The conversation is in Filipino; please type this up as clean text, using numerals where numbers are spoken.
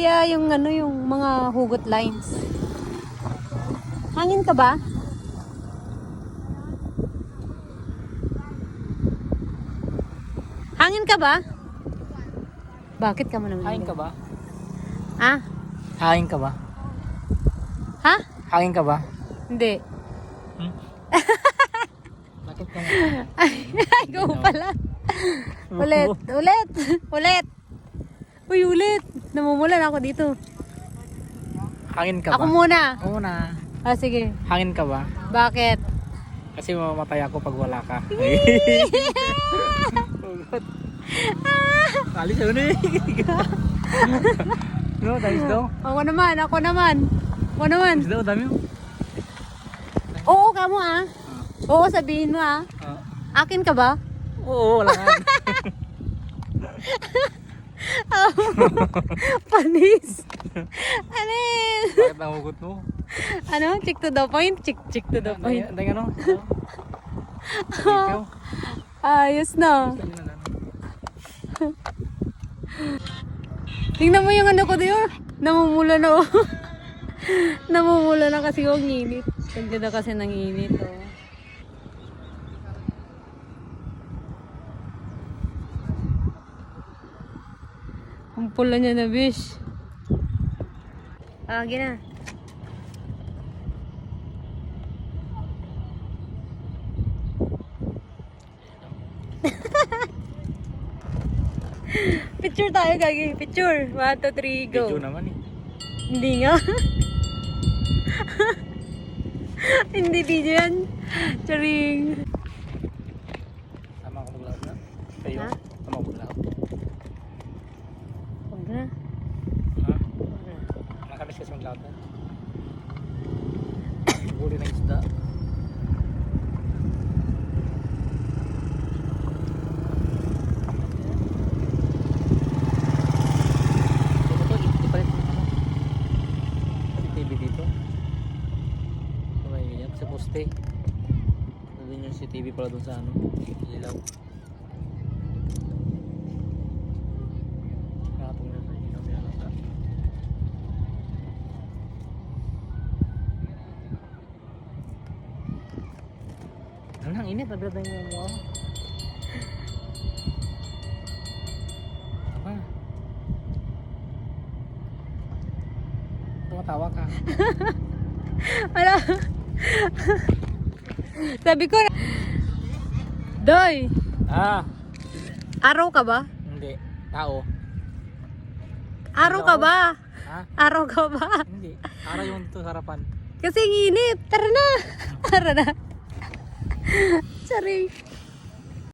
Pwede yung ano, yung mga hugot lines. Hangin ka ba? Hangin ka ba? Bakit ka mo naman? Hangin ka ba? Ha? Hangin ka ba? Ha? Hangin ka ba? Hindi. Bakit ka Ay, go pala. Ulit, ulit, ulit. Uy, ulit. Namumulan ako dito. Hangin ka ba? Ako muna. Oo na. Ah, sige. Hangin ka ba? Bakit? Kasi mamamatay ako pag wala ka. Alis ako na eh. No, dahil daw. Ako naman, ako naman. Ako naman. Dahil daw, dami mo. Oo, kamo ah. Oo, sabihin mo ah. Akin ka ba? Oo, wala nga. Panis. Ano yun? Bakit nahugot mo? Ano? Check to the point? Check to the point. Dahil ano? Ikaw? Ayos na. Tingnan mo yung ano ko doon. Namumula na oh. Namumula na kasi yung init. Tagda na kasi ng init oh. Ang pula niya na bish. Ah, gina. Picture tayo, gagi. Picture. 1, 2, 3, go. Video naman eh. Hindi nga. Hindi video yan. Charing. Tama ako maglakad na. Kayo? Ha? Tama ako maglakad. Huwag na. Ha? Nakamiss kasi maglakad na. Huli ng isda. Sa poste. Nandun yung CCTV pala dun sa ano, ilaw. Nakatong na sa ilaw yan nasa. Ano ang init, nabilad na yung mga ah. Tumatawa ka. Wala. Sabi ko, Doy, Ah, araw ka ba? hindi. Tao. Araw ka ba? Ha? Araw ka ba? Hindi. Araw yung dito sa harapan. Kasi ang init. Tara na. Tara na. Sorry.